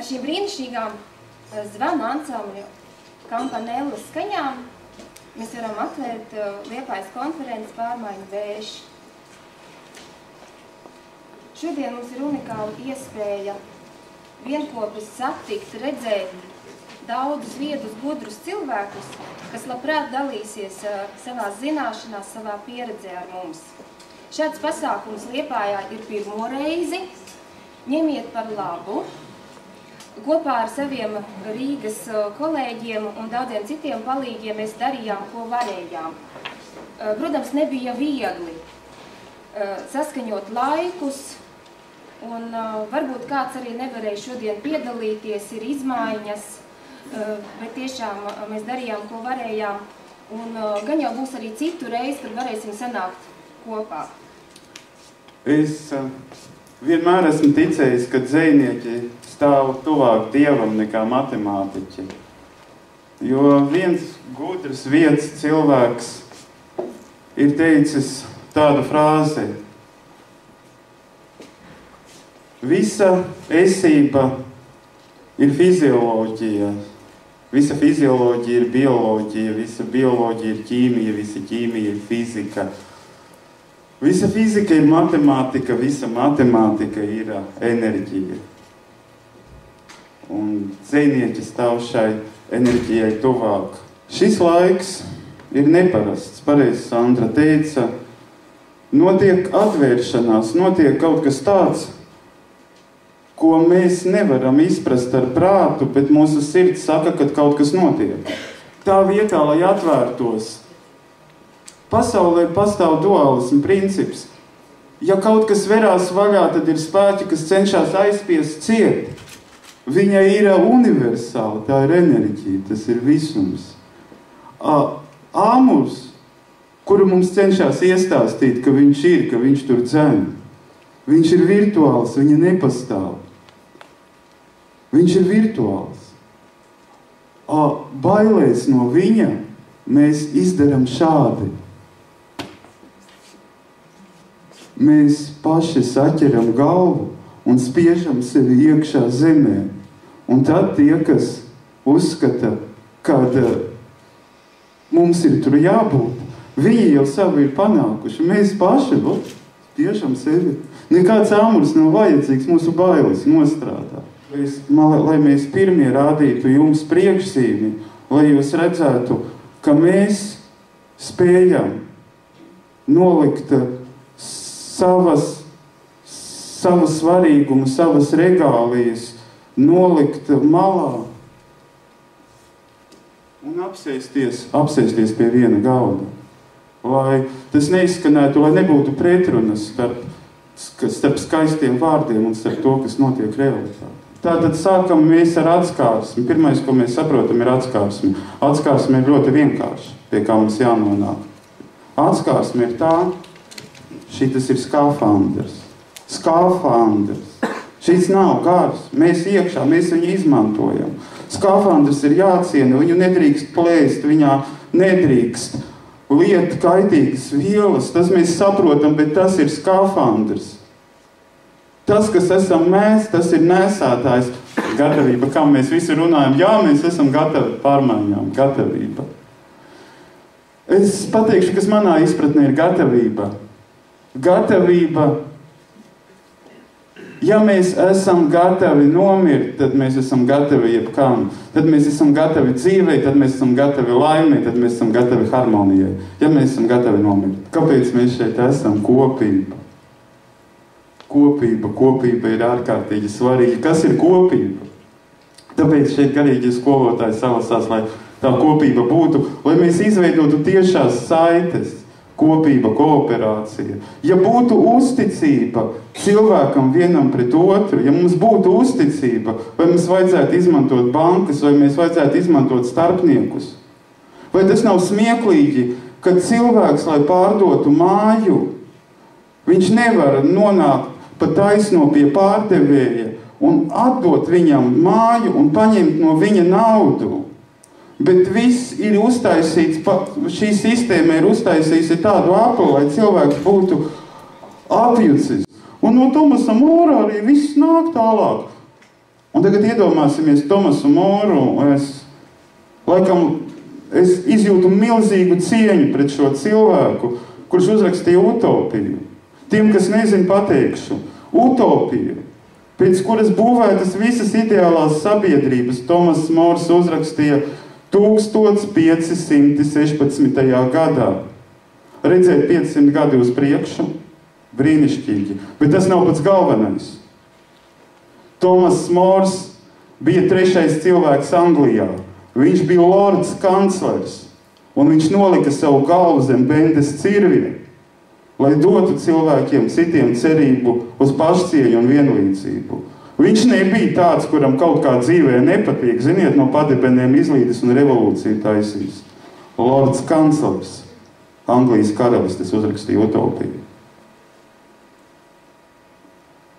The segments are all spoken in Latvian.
Ar šīm brīnišķīgām zvanu ansambļu Kampanellas skaņām mēs varam atvērt Liepājas konferences pārmaiņu vēži. Šodien mums ir unikāla iespēja vienkopis satikt, redzēt daudzus viedus, gudrus cilvēkus, kas labprāt dalīsies savās zināšanās, savā pieredzē ar mums. Šāds pasākums Liepājā ir pirmo reizi. Ņemiet par labu. Kopā ar saviem Rīgas kolēģiem un daudziem citiem palīgiem mēs darījām, ko varējām. Protams, nebija viegli saskaņot laikus, un varbūt kāds arī nevarēja šodien piedalīties, ir izmaiņas, bet tiešām mēs darījām, ko varējām, un gan jau būs arī citu reizi, kad varēsim sanākt kopā. Es vienmēr esmu ticējis, ka dzejnieki stāv tuvāk Dievam nekā matemātiķi. Jo viens gudrs, vietas cilvēks ir teicis tādu frāzi: visa esība ir fizioloģija, visa fizioloģija ir bioloģija, visa bioloģija ir ķīmija, visa ķīmija ir fizika. Visa fizika ir matemātika, visa matemātika ir enerģija. Un dzejnieki stāv šai enerģijai tuvāk. Šis laiks ir neparasts. Pareizi Sandra teica, notiek atvēršanās, notiek kaut kas tāds, ko mēs nevaram izprast ar prātu, bet mūsu sirds saka, ka kaut kas notiek. Tā vietā, lai atvērtos, pasaulē pastāv dualisma princips. Ja kaut kas verās vaļā, tad ir spēki, kas cenšas aizspiest ciet. Viņa ir universāla, tā ir enerģija, tas ir visums. Āmurs, kuru mums cenšas iestāstīt, ka viņš ir, ka viņš tur dzen, viņš ir virtuāls, viņa nepastāv. Viņš ir virtuāls. Bailēs no viņa mēs izdaram šādi. Mēs paši saķeram galvu un spiežam sevi iekšā zemē. Un tad tie, kas uzskata, kad mums ir tur jābūt, viņi jau savu ir panākuši. Mēs paši spiežam sevi. Nekāds āmurs nav vajadzīgs, mūsu bailes nostrādā. Lai mēs pirmie rādītu jums priekšzīmi, lai jūs redzētu, ka mēs spējam nolikt savu svarīgumu, savas regālijas, nolikt malā un apsēsties pie viena galda. Lai tas neizskanētu, lai nebūtu pretrunas starp skaistiem vārdiem un starp to, kas notiek realitāte. Tātad sākam mēs ar atskārsmi. Pirmais, ko mēs saprotam, ir atskārsmi. Atskārsmi ir ļoti vienkārši, pie kā mums jānonāk. Atskārsmi ir tā, šitas ir skafandrs. Skafandrs. Šis nav gars. Mēs iekšā, mēs viņu izmantojam. Skafandrs ir jāciena, viņu nedrīkst plēst, viņā nedrīkst liet kaitīgas vielas. Tas mēs saprotam, bet tas ir skafandrs. Tas, kas esam mēs, tas ir nesētājs. Gatavība, kam mēs visi runājam, jā, mēs esam gatavi pārmaiņām. Gatavība. Es pateikšu, kas manā izpratnē ir gatavība. Gatavība. Ja mēs esam gatavi nomirt, tad mēs esam gatavi jebkam. Tad mēs esam gatavi dzīvei, tad mēs esam gatavi laimei, tad mēs esam gatavi harmonijai. Ja mēs esam gatavi nomirt. Kāpēc mēs šeit esam? Kopība. Kopība ir ārkārtīgi svarīga. Kas ir kopība? Tāpēc šeit garīgie skolotāji salasās, lai tā kopība būtu, lai mēs izveidotu tiešās saites. Kopība, kooperācija. Ja būtu uzticība cilvēkam vienam pret otru, ja mums būtu uzticība, vai mums vajadzētu izmantot bankas, vai mēs vajadzētu izmantot starpniekus? Vai tas nav smieklīgi, ka cilvēks, lai pārdotu māju, viņš nevar nonākt pa taisno pie pārdevēja un atdot viņam māju un paņemt no viņa naudu? Bet viss ir uztaisīts, šī sistēma ir uztaisījusi tādu apli, lai cilvēks būtu apjucis. Un no Tomasa Mora arī viss nāk tālāk. Un tagad iedomāsimies Tomasu Moru. Es izjūtu milzīgu cieņu pret šo cilvēku, kurš uzrakstīja utopiju. Tiem, kas nezin, pateikšu. Utopija, pēc kuras būvētas visas ideālās sabiedrības, Tomas Mors uzrakstīja 1516. gadā. Redzēt 500 gadi uz priekšu, brīnišķīgi, bet tas nav pats galvenais. Tomas Mors bija 3. cilvēks Anglijā. Viņš bija lords kanclers, un viņš nolika savu galvu zem bendes cirviem, lai dotu cilvēkiem citiem cerību uz pašcieņu un vienlīdzību. Viņš nebija tāds, kuram kaut kā dzīvē nepatīk, ziniet, no padebeniem izlīdes un revolūciju taisīs. Lords kanclers, Anglijas karalistes, uzrakstīja utopiju.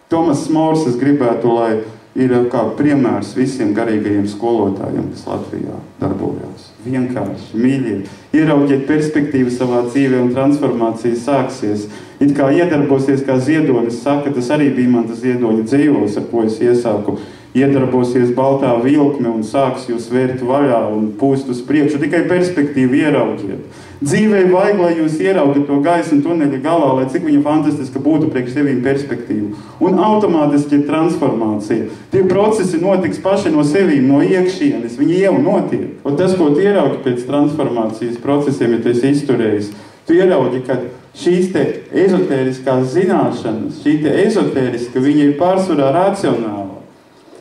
Tomas Mors, es gribētu, lai ir kā piemērs visiem garīgajiem skolotājiem, kas Latvijā darbojās. Vienkārši, mīļie, ieraugiet perspektīvu savā dzīvē un transformācija sāksies. It kā iedarbosies, kā Ziedonis saka, tas arī bija man tas Ziedoņa dzīvos, ar ko es iesāku. Iedarbosies baltā vilkme un sāks jūs vērt vaļā un pūst uz priekšu. Tikai perspektīvu ieraugiet. Dzīvē vajag, lai jūs ieraugat to gaismu tuneļa galā, lai cik viņa fantastiska būtu priekš sevīm perspektīvu. Un automātiski ir transformācija. Tie procesi notiks paši no sevīm, no iekšienes. Viņi jau notiek. Un tas, ko tu ieraugi pēc transformācijas procesiem, ja tu esi izturējis, tu ieraugi, ka šīs te ezotēriskās zināšanas, šī te ezotēriska, viņa ir pārsvarā racionāla.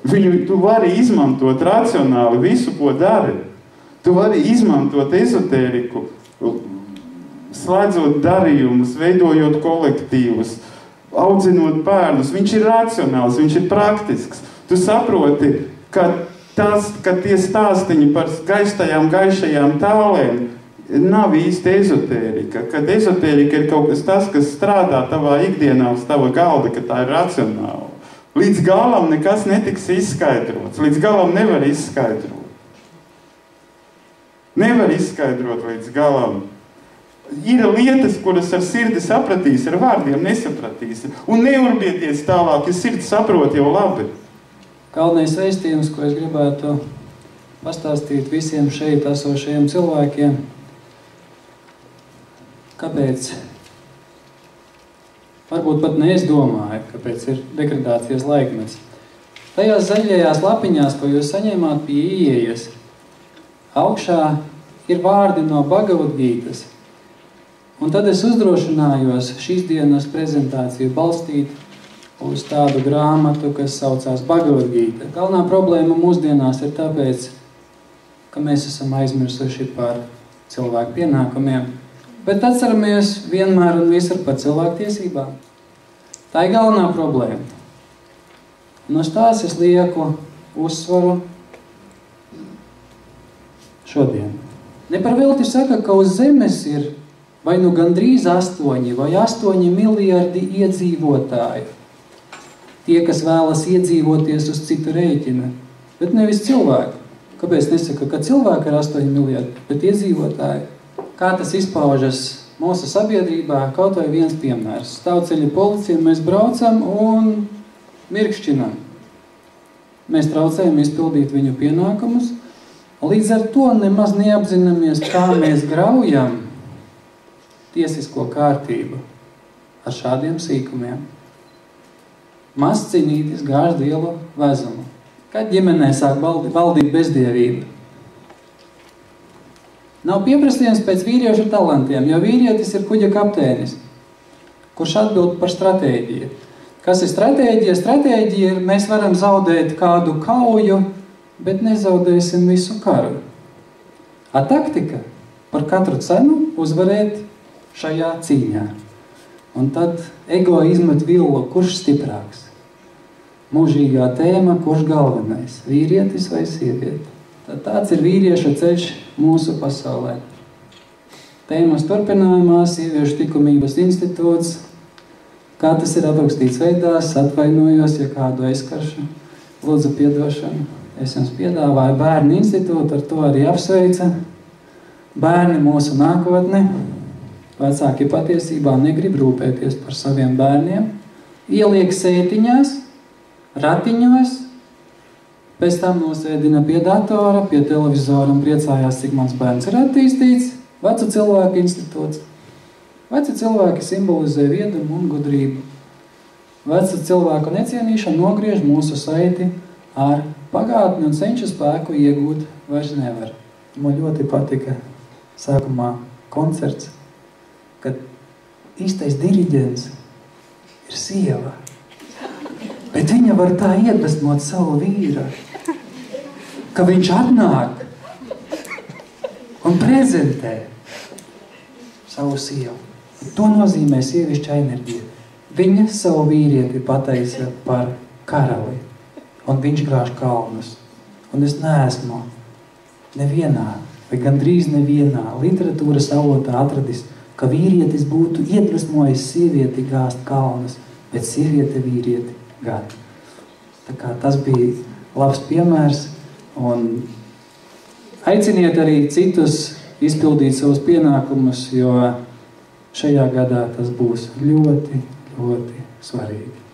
Tu vari izmantot racionāli visu, ko dari. Tu vari izmantot ezotēriku, slēdzot darījumus, veidojot kolektīvus, audzinot bērnus. Viņš ir racionāls, viņš ir praktisks. Tu saproti, ka tie stāstiņi par gaišajām tālēm nav īsti ezotērika. Kad ezotērika ir kaut kas tas, kas strādā tavā ikdienā uz tava galda, ka tā ir racionāla. Līdz galam nekas netiks izskaidrots. Līdz galam nevar izskaidrot. Nevar izskaidrot līdz galam. Ir lietas, kuras ar sirdi sapratīs, ar vārdiem nesapratīs. Un neurbieties tālāk, ja sirdi saprot jau labi. Galvenais vēstījums, ko es gribētu pastāstīt visiem šeit esošajiem cilvēkiem, kāpēc, varbūt pat ne es domāju, kāpēc ir degradācijas laikmets. Tajās zaļajās lapiņās, ko jūs saņēmāt pie ieejas, augšā ir vārdi no Bhagavad Gītas. Un tad es uzdrošinājos šīs dienas prezentāciju balstīt uz tādu grāmatu, kas saucās Bhagavad Gīta. Galvenā problēma mūsdienās ir tāpēc, ka mēs esam aizmirsuši par cilvēku pienākumiem, bet atceramies vienmēr un visur par cilvēku tiesībām. Tā ir galvenā problēma. Un uz tās es lieku uzsvaru šodien. Ne par velti saka, ka uz zemes ir vai nu gandrīz 8 vai 8 miljardi iedzīvotāji. Tie, kas vēlas iedzīvoties uz citu rēķina, bet nevis cilvēku. Kāpēc nesaka, ka cilvēki ir 8 miljardi, bet iedzīvotāji? Kā tas izpaužas mūsu sabiedrībā, kaut vai viens piemērs. Stāvceļa policija, mēs braucam un mirkšķinam. Mēs traucējam izpildīt viņu pienākumus, līdz ar to nemaz neapzināmies, kā mēs graujam tiesisko kārtību ar šādiem sīkumiem. Mazs cīnītis gāž lielu vezumu. Kad ģimenē sāk valdīt bezdievība? Nav pieprasījums pēc vīriešu talantiem, jo vīrietis ir kuģa kapteinis, kurš atbild par stratēģiju. Kas ir stratēģija? Stratēģija ir, mēs varam zaudēt kādu kauju, bet nezaudēsim visu karu. A taktika par katru cenu uzvarēt šajā cīņā. Un tad ego izmet villu, kurš stiprāks. Mūžīgā tēma, kurš galvenais, vīrietis vai sieviete. Tad tāds ir vīrieša ceļš mūsu pasaulē. Tēmas turpinājumā sieviešu likumības institūts, kā tas ir aprakstīts veidās, atvainojos, ja kādu aizkaršu, lūdzu piedošanu. Es jums piedāvāju bērnu institūtu, ar to arī apsveica. Bērni mūsu nākotne. Vecāki patiesībā negrib rūpēties par saviem bērniem. Ieliek sētiņās, ratiņos, Pēc tam nosēdina pie datora, pie televizora un priecājās, cik mans bērns ir attīstīts. Vecu cilvēku institūts. Veci cilvēki simbolizē viedumu un gudrību. Vecu cilvēku necienīšana nogriež mūsu saiti ar pagātni un senču spēku iegūt vairs nevar. Man ļoti patika sākumā koncerts, kad īstais diriģents ir sieva. Bet viņa var tā iedvesmot savu vīru, ka viņš atnāk un prezentē savu sievu. To nozīmē sievišķa enerģija. Viņa savu vīrieti pateica par karali, un viņš grāž kalnus. Un es neesmu nevienā, vai gandrīz nevienā literatūras avotā atradis, ka vīrietis būtu iedvesmojis sievieti gāzt kalnus, bet sieviete vīrieti gan. Tā kā tas bija labs piemērs, un aiciniet arī citus izpildīt savus pienākumus, jo šajā gadā tas būs ļoti, ļoti svarīgi.